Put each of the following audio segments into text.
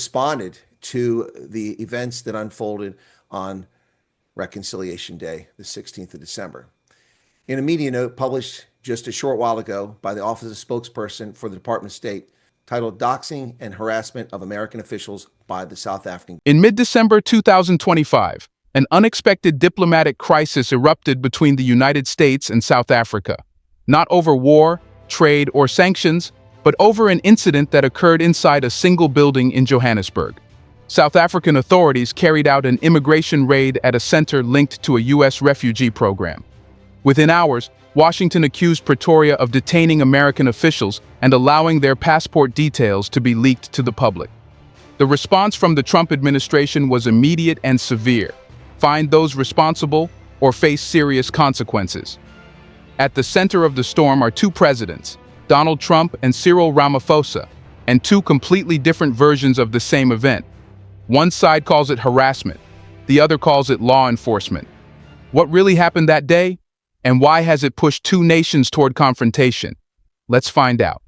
responded to the events that unfolded on Reconciliation Day, the 16th of December. In a media note published just a short while ago by the Office of Spokesperson for the Department of State, titled Doxing and Harassment of American Officials by the South African. In mid-December 2025, an unexpected diplomatic crisis erupted between the United States and South Africa, not over war, trade, or sanctions, but over an incident that occurred inside a single building in Johannesburg. South African authorities carried out an immigration raid at a center linked to a U.S. refugee program. Within hours, Washington accused Pretoria of detaining American officials and allowing their passport details to be leaked to the public. The response from the Trump administration was immediate and severe: find those responsible or face serious consequences. At the center of the storm are two presidents, Donald Trump and Cyril Ramaphosa, and two completely different versions of the same event. One side calls it harassment, the other calls it law enforcement. What really happened that day? And why has it pushed two nations toward confrontation? Let's find out.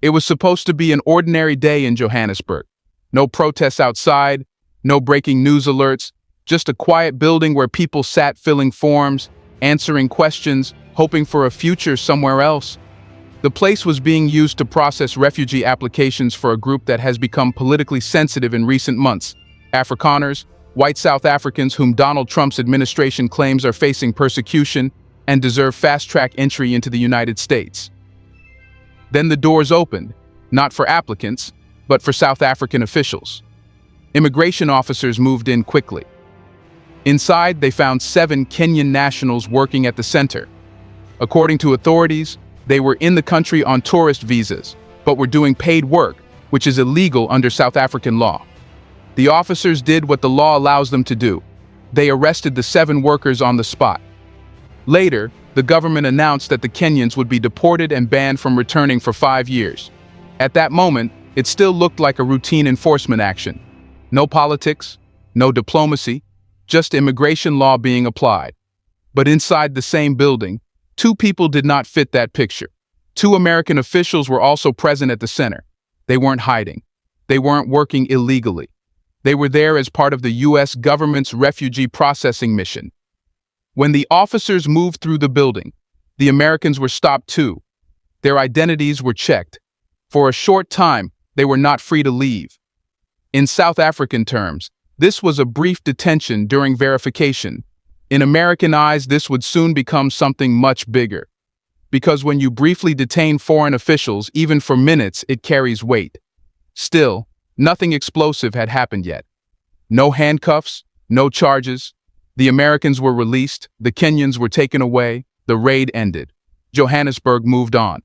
It was supposed to be an ordinary day in Johannesburg. No protests outside, no breaking news alerts, just a quiet building where people sat filling forms, answering questions, hoping for a future somewhere else. The place was being used to process refugee applications for a group that has become politically sensitive in recent months: Afrikaners, white South Africans whom Donald Trump's administration claims are facing persecution and deserve fast-track entry into the United States. Then the doors opened, not for applicants, but for South African officials. Immigration officers moved in quickly. Inside, they found 7 Kenyan nationals working at the center. According to authorities, they were in the country on tourist visas, but were doing paid work, which is illegal under South African law. The officers did what the law allows them to do. They arrested the 7 workers on the spot. Later, the government announced that the Kenyans would be deported and banned from returning for 5 years. At that moment, it still looked like a routine enforcement action. No politics, no diplomacy, just immigration law being applied. But inside the same building, 2 people did not fit that picture. 2 American officials were also present at the center. They weren't hiding. They weren't working illegally. They were there as part of the U.S. government's refugee processing mission. When the officers moved through the building, the Americans were stopped too. Their identities were checked. For a short time, they were not free to leave. In South African terms, this was a brief detention during verification. In American eyes, this would soon become something much bigger. Because when you briefly detain foreign officials, even for minutes, it carries weight. Still, nothing explosive had happened yet. No handcuffs, no charges. The Americans were released, the Kenyans were taken away, the raid ended. Johannesburg moved on.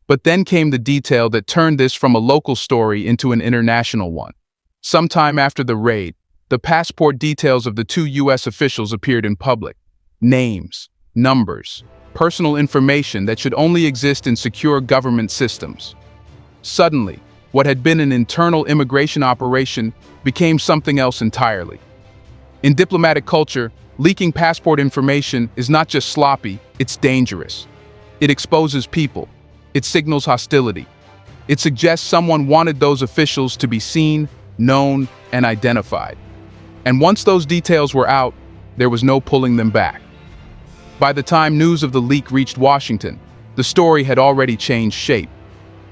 But then came the detail that turned this from a local story into an international one. Sometime after the raid, the passport details of the 2 U.S. officials appeared in public. Names, numbers, personal information that should only exist in secure government systems. Suddenly, what had been an internal immigration operation became something else entirely. In diplomatic culture, leaking passport information is not just sloppy, it's dangerous. It exposes people. It signals hostility. It suggests someone wanted those officials to be seen, known, and identified. And once those details were out, there was no pulling them back. By the time news of the leak reached Washington, the story had already changed shape.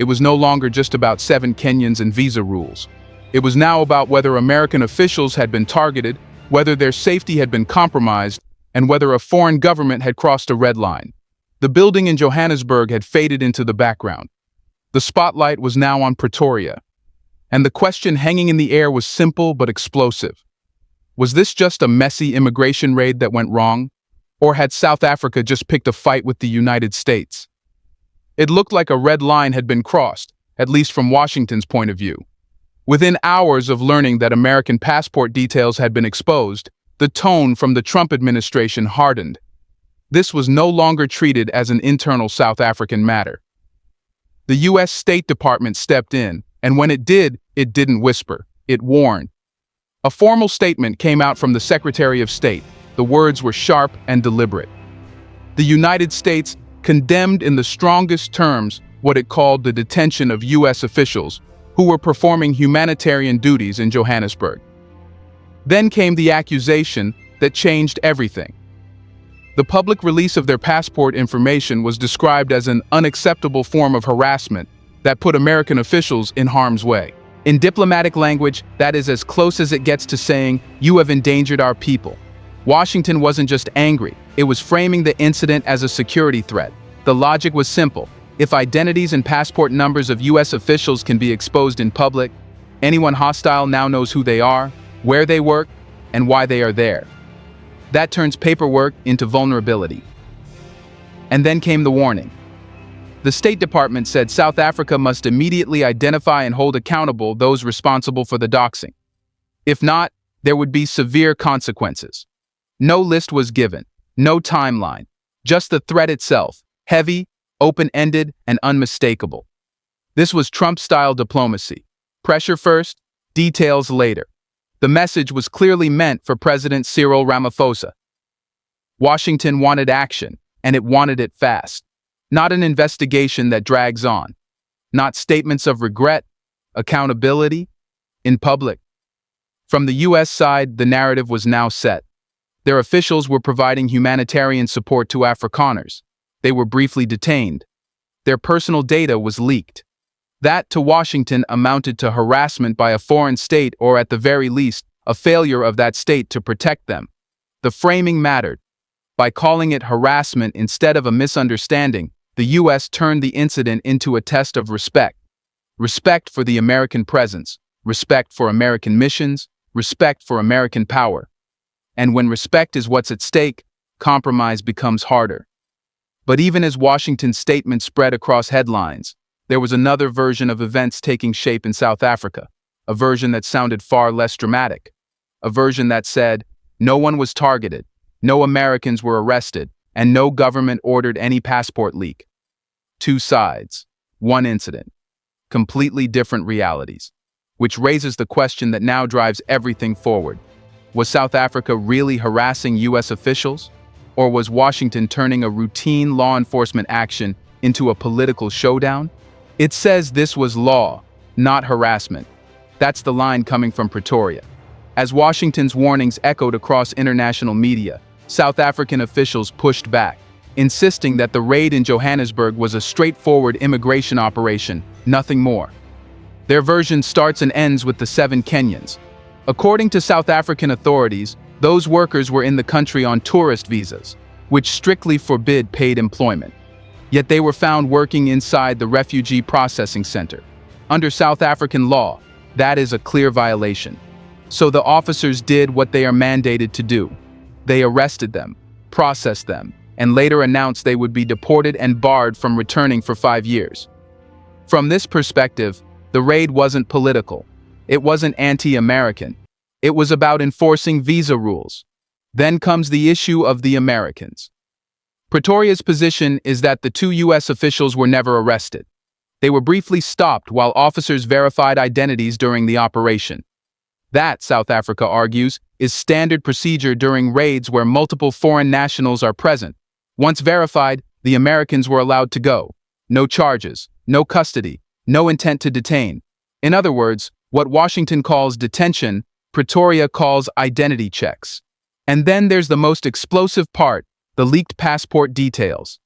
It was no longer just about 7 Kenyans and visa rules. It was now about whether American officials had been targeted, whether their safety had been compromised, and whether a foreign government had crossed a red line. The building in Johannesburg had faded into the background. The spotlight was now on Pretoria. And the question hanging in the air was simple but explosive. Was this just a messy immigration raid that went wrong? Or had South Africa just picked a fight with the United States? It looked like a red line had been crossed, at least from Washington's point of view. Within hours of learning that American passport details had been exposed, the tone from the Trump administration hardened. This was no longer treated as an internal South African matter. The U.S. State Department stepped in, and when it didn't whisper, it warned. A formal statement came out from the Secretary of State. The words were sharp and deliberate. The United States condemned in the strongest terms what it called the detention of U.S. officials who were performing humanitarian duties in Johannesburg. Then came the accusation that changed everything. The public release of their passport information was described as an unacceptable form of harassment that put American officials in harm's way. In diplomatic language, that is as close as it gets to saying, "You have endangered our people." Washington wasn't just angry, it was framing the incident as a security threat. The logic was simple. If identities and passport numbers of U.S. officials can be exposed in public, anyone hostile now knows who they are, where they work, and why they are there. That turns paperwork into vulnerability. And then came the warning. The State Department said South Africa must immediately identify and hold accountable those responsible for the doxing. If not, there would be severe consequences. No list was given, no timeline, just the threat itself, heavy, open-ended, and unmistakable. This was Trump-style diplomacy. Pressure first, details later. The message was clearly meant for President Cyril Ramaphosa. Washington wanted action, and it wanted it fast. Not an investigation that drags on. Not statements of regret, accountability, in public. From the U.S. side, the narrative was now set. Their officials were providing humanitarian support to Afrikaners. They were briefly detained. Their personal data was leaked. That, to Washington, amounted to harassment by a foreign state, or at the very least, a failure of that state to protect them. The framing mattered. By calling it harassment instead of a misunderstanding, the U.S. turned the incident into a test of respect. Respect for the American presence, respect for American missions, respect for American power. And when respect is what's at stake, compromise becomes harder. But even as Washington's statement spread across headlines, there was another version of events taking shape in South Africa, a version that sounded far less dramatic, a version that said, no one was targeted, no Americans were arrested, and no government ordered any passport leak. Two sides, one incident, completely different realities, which raises the question that now drives everything forward. Was South Africa really harassing U.S. officials? Or was Washington turning a routine law enforcement action into a political showdown? It says this was law, not harassment. That's the line coming from Pretoria. As Washington's warnings echoed across international media, South African officials pushed back, insisting that the raid in Johannesburg was a straightforward immigration operation, nothing more. Their version starts and ends with the 7 Kenyans. According to South African authorities, those workers were in the country on tourist visas, which strictly forbid paid employment. Yet they were found working inside the refugee processing center. Under South African law, that is a clear violation. So the officers did what they are mandated to do. They arrested them, processed them, and later announced they would be deported and barred from returning for 5 years. From this perspective, the raid wasn't political. It wasn't anti-American. It was about enforcing visa rules. Then comes the issue of the Americans. Pretoria's position is that the 2 U.S. officials were never arrested. They were briefly stopped while officers verified identities during the operation. That, South Africa argues, is standard procedure during raids where multiple foreign nationals are present. Once verified, the Americans were allowed to go. No charges, no custody, no intent to detain. In other words, what Washington calls detention, Pretoria calls identity checks. And then there's the most explosive part, the leaked passport details.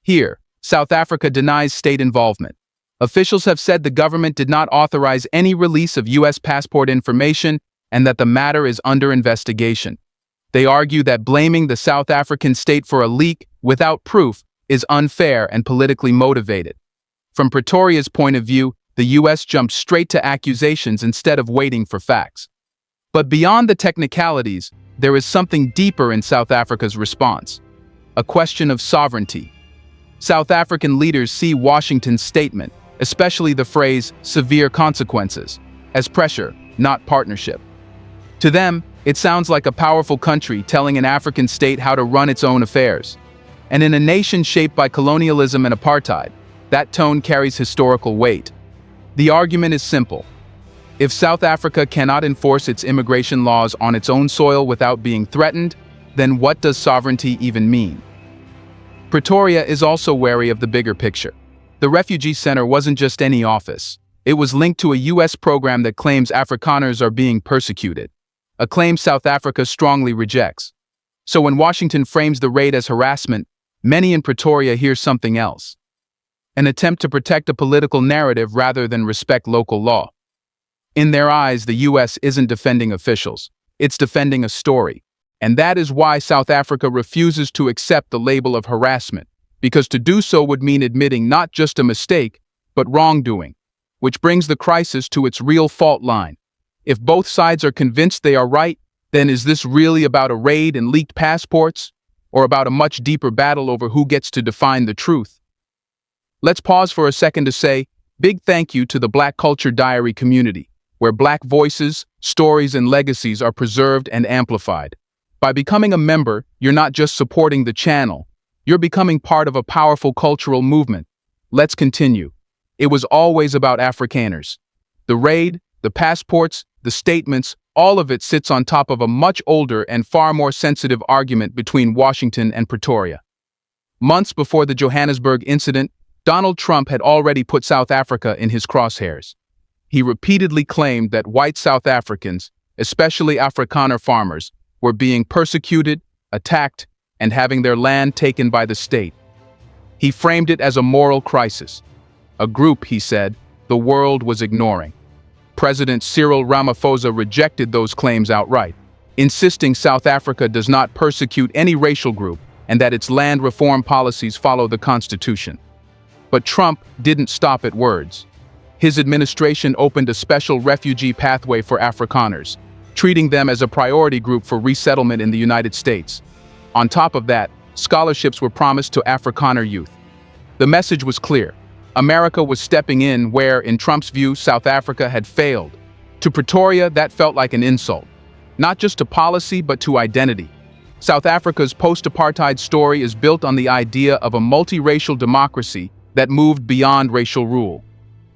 Here, South Africa denies state involvement. Officials have said the government did not authorize any release of U.S. passport information and that the matter is under investigation. They argue that blaming the South African state for a leak without proof is unfair and politically motivated. From Pretoria's point of view, the U.S. jumped straight to accusations instead of waiting for facts. But beyond the technicalities, there is something deeper in South Africa's response. A question of sovereignty. South African leaders see Washington's statement, especially the phrase severe consequences, as pressure, not partnership. To them, it sounds like a powerful country telling an African state how to run its own affairs. And in a nation shaped by colonialism and apartheid, that tone carries historical weight. The argument is simple. If South Africa cannot enforce its immigration laws on its own soil without being threatened, then what does sovereignty even mean? Pretoria is also wary of the bigger picture. The refugee center wasn't just any office. It was linked to a U.S. program that claims Afrikaners are being persecuted, a claim South Africa strongly rejects. So when Washington frames the raid as harassment, many in Pretoria hear something else. An attempt to protect a political narrative rather than respect local law. In their eyes, the U.S. isn't defending officials, it's defending a story. And that is why South Africa refuses to accept the label of harassment, because to do so would mean admitting not just a mistake, but wrongdoing, which brings the crisis to its real fault line. If both sides are convinced they are right, then is this really about a raid and leaked passports, or about a much deeper battle over who gets to define the truth? Let's pause for a second to say, big thank you to the Black Culture Diary community, where Black voices, stories, and legacies are preserved and amplified. By becoming a member, you're not just supporting the channel, you're becoming part of a powerful cultural movement. Let's continue. It was always about Afrikaners. The raid, the passports, the statements, all of it sits on top of a much older and far more sensitive argument between Washington and Pretoria. Months before the Johannesburg incident, Donald Trump had already put South Africa in his crosshairs. He repeatedly claimed that white South Africans, especially Afrikaner farmers, were being persecuted, attacked, and having their land taken by the state. He framed it as a moral crisis, a group, he said, the world was ignoring. President Cyril Ramaphosa rejected those claims outright, insisting South Africa does not persecute any racial group and that its land reform policies follow the Constitution. But Trump didn't stop at words. His administration opened a special refugee pathway for Afrikaners, treating them as a priority group for resettlement in the United States. On top of that, scholarships were promised to Afrikaner youth. The message was clear. America was stepping in where, in Trump's view, South Africa had failed. To Pretoria, that felt like an insult, not just to policy but to identity. South Africa's post-apartheid story is built on the idea of a multiracial democracy that moved beyond racial rule.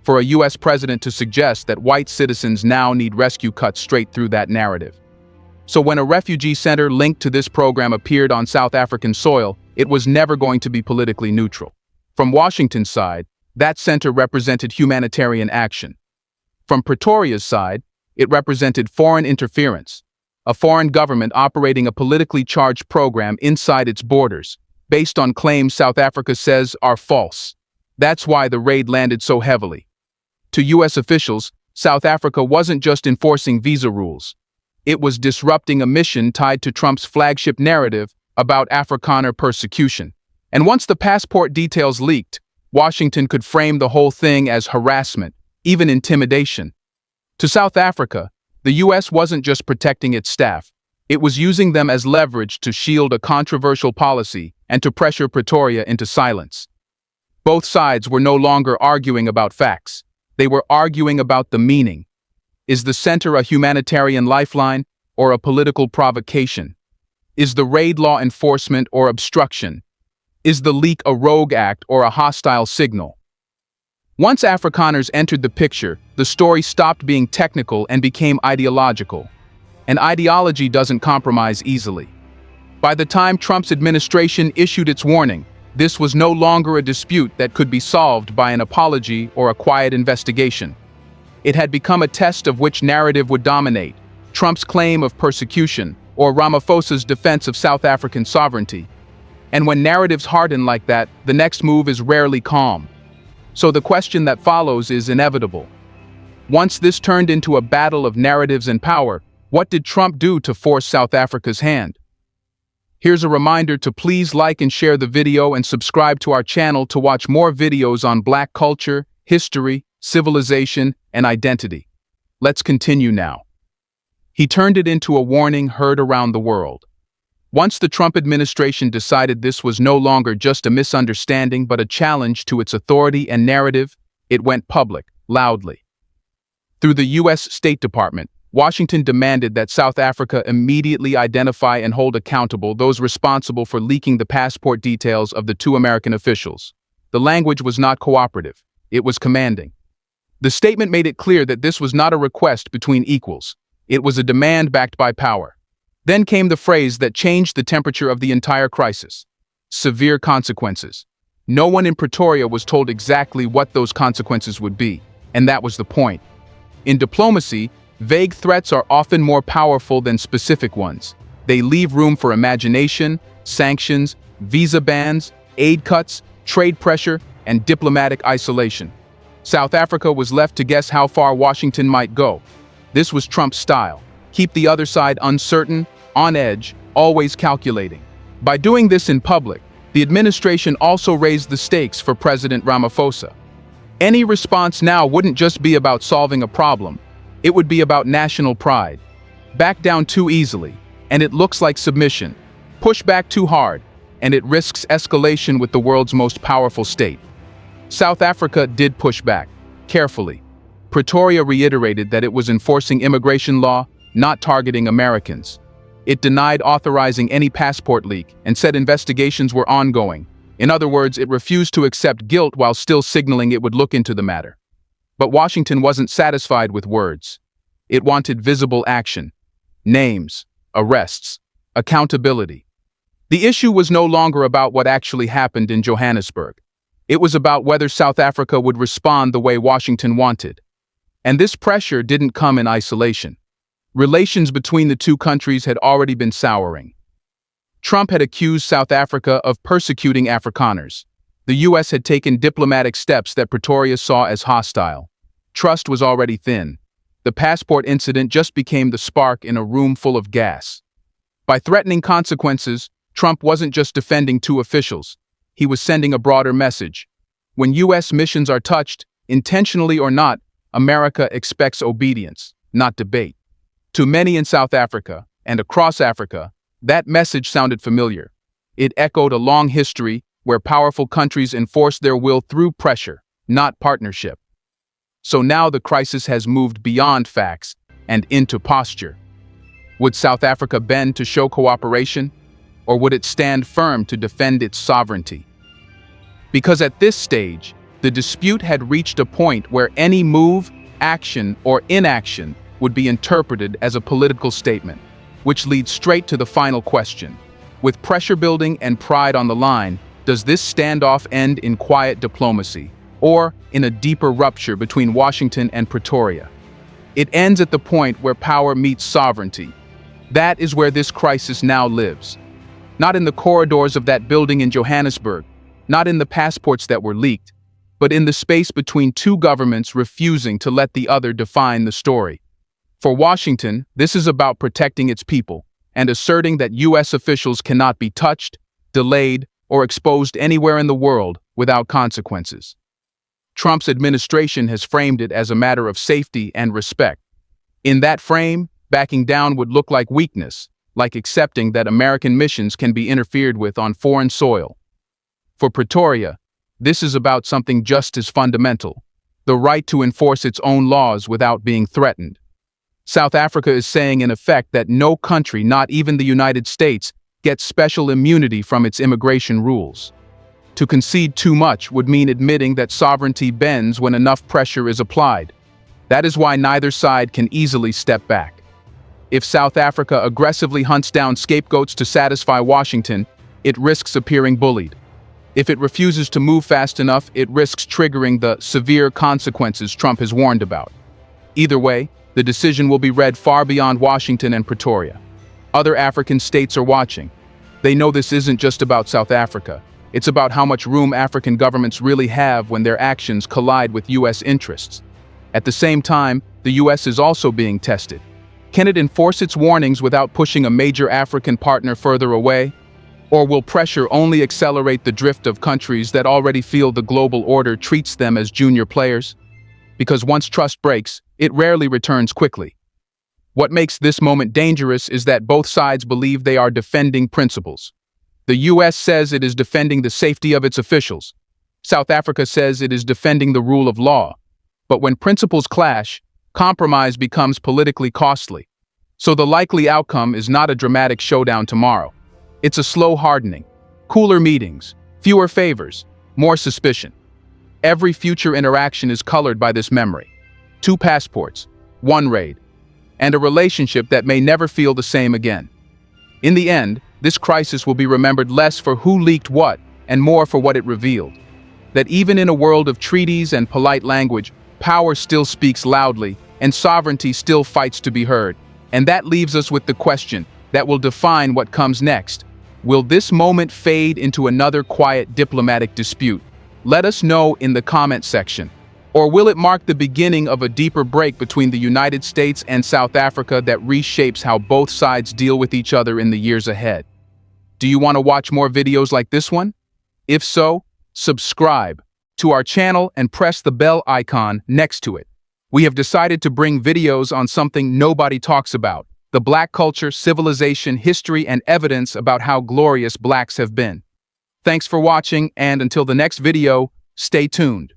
For a U.S. president to suggest that white citizens now need rescue cuts straight through that narrative. So when a refugee center linked to this program appeared on South African soil, it was never going to be politically neutral. From Washington's side, that center represented humanitarian action. From Pretoria's side, it represented foreign interference, a foreign government operating a politically charged program inside its borders, based on claims South Africa says are false. That's why the raid landed so heavily. To U.S. officials, South Africa wasn't just enforcing visa rules. It was disrupting a mission tied to Trump's flagship narrative about Afrikaner persecution. And once the passport details leaked, Washington could frame the whole thing as harassment, even intimidation. To South Africa, the U.S. wasn't just protecting its staff. It was using them as leverage to shield a controversial policy and to pressure Pretoria into silence. Both sides were no longer arguing about facts. They were arguing about the meaning. Is the center a humanitarian lifeline or a political provocation? Is the raid law enforcement or obstruction? Is the leak a rogue act or a hostile signal? Once Afrikaners entered the picture, the story stopped being technical and became ideological. And ideology doesn't compromise easily. By the time Trump's administration issued its warning, this was no longer a dispute that could be solved by an apology or a quiet investigation. It had become a test of which narrative would dominate, Trump's claim of persecution or Ramaphosa's defense of South African sovereignty. And when narratives harden like that, the next move is rarely calm. So the question that follows is inevitable. Once this turned into a battle of narratives and power, what did Trump do to force South Africa's hand? Here's a reminder to please like and share the video and subscribe to our channel to watch more videos on Black culture, history, civilization, and identity. Let's continue now. He turned it into a warning heard around the world. Once the Trump administration decided this was no longer just a misunderstanding but a challenge to its authority and narrative, it went public, loudly. Through the U.S. State Department, Washington demanded that South Africa immediately identify and hold accountable those responsible for leaking the passport details of the two American officials. The language was not cooperative, it was commanding. The statement made it clear that this was not a request between equals, it was a demand backed by power. Then came the phrase that changed the temperature of the entire crisis: severe consequences. No one in Pretoria was told exactly what those consequences would be, and that was the point. In diplomacy, vague threats are often more powerful than specific ones. They leave room for imagination, sanctions, visa bans, aid cuts, trade pressure, and diplomatic isolation. South Africa was left to guess how far Washington might go. This was Trump's style. Keep the other side uncertain, on edge, always calculating. By doing this in public, the administration also raised the stakes for President Ramaphosa. Any response now wouldn't just be about solving a problem, it would be about national pride. Back down too easily, and it looks like submission. Push back too hard, and it risks escalation with the world's most powerful state. South Africa did push back, carefully. Pretoria reiterated that it was enforcing immigration law, not targeting Americans. It denied authorizing any passport leak and said investigations were ongoing. In other words, it refused to accept guilt while still signaling it would look into the matter. But Washington wasn't satisfied with words. It wanted visible action. Names, arrests, accountability. The issue was no longer about what actually happened in Johannesburg. It was about whether South Africa would respond the way Washington wanted. And this pressure didn't come in isolation. Relations between the two countries had already been souring. Trump had accused South Africa of persecuting Afrikaners. The U.S. had taken diplomatic steps that Pretoria saw as hostile. Trust was already thin. The passport incident just became the spark in a room full of gas. By threatening consequences, Trump wasn't just defending two officials. He was sending a broader message. When U.S. missions are touched, intentionally or not, America expects obedience, not debate. To many in South Africa, and across Africa, that message sounded familiar. It echoed a long history where powerful countries enforced their will through pressure, not partnership. So now the crisis has moved beyond facts and into posture. Would South Africa bend to show cooperation, or would it stand firm to defend its sovereignty? Because at this stage, the dispute had reached a point where any move, action, or inaction would be interpreted as a political statement, which leads straight to the final question. With pressure building and pride on the line, does this standoff end in quiet diplomacy, or in a deeper rupture between Washington and Pretoria? It ends at the point where power meets sovereignty. That is where this crisis now lives. Not in the corridors of that building in Johannesburg, not in the passports that were leaked, but in the space between two governments refusing to let the other define the story. For Washington, this is about protecting its people and asserting that U.S. officials cannot be touched, delayed, or exposed anywhere in the world without consequences. Trump's administration has framed it as a matter of safety and respect. In that frame, backing down would look like weakness, like accepting that American missions can be interfered with on foreign soil. For Pretoria, this is about something just as fundamental: the right to enforce its own laws without being threatened. South Africa is saying in effect that no country, not even the United States, gets special immunity from its immigration rules. To concede too much would mean admitting that sovereignty bends when enough pressure is applied. That is why neither side can easily step back. If South Africa aggressively hunts down scapegoats to satisfy Washington, it risks appearing bullied. If it refuses to move fast enough, it risks triggering the severe consequences Trump has warned about. Either way, the decision will be read far beyond Washington and Pretoria. Other African states are watching. They know this isn't just about South Africa. It's about how much room African governments really have when their actions collide with U.S. interests. At the same time, the U.S. is also being tested. Can it enforce its warnings without pushing a major African partner further away? Or will pressure only accelerate the drift of countries that already feel the global order treats them as junior players? Because once trust breaks, it rarely returns quickly. What makes this moment dangerous is that both sides believe they are defending principles. The U.S. says it is defending the safety of its officials. South Africa says it is defending the rule of law. But when principles clash, compromise becomes politically costly. So the likely outcome is not a dramatic showdown tomorrow. It's a slow hardening, cooler meetings, fewer favors, more suspicion. Every future interaction is colored by this memory. 2 passports, 1 raid, and a relationship that may never feel the same again. In the end, this crisis will be remembered less for who leaked what and more for what it revealed. That even in a world of treaties and polite language, power still speaks loudly, and sovereignty still fights to be heard. And that leaves us with the question that will define what comes next. Will this moment fade into another quiet diplomatic dispute? Let us know in the comment section. Or will it mark the beginning of a deeper break between the United States and South Africa that reshapes how both sides deal with each other in the years ahead? Do you want to watch more videos like this one? If so, subscribe to our channel and press the bell icon next to it. We have decided to bring videos on something nobody talks about: the Black culture, civilization, history, and evidence about how glorious Blacks have been. Thanks for watching, and until the next video, stay tuned.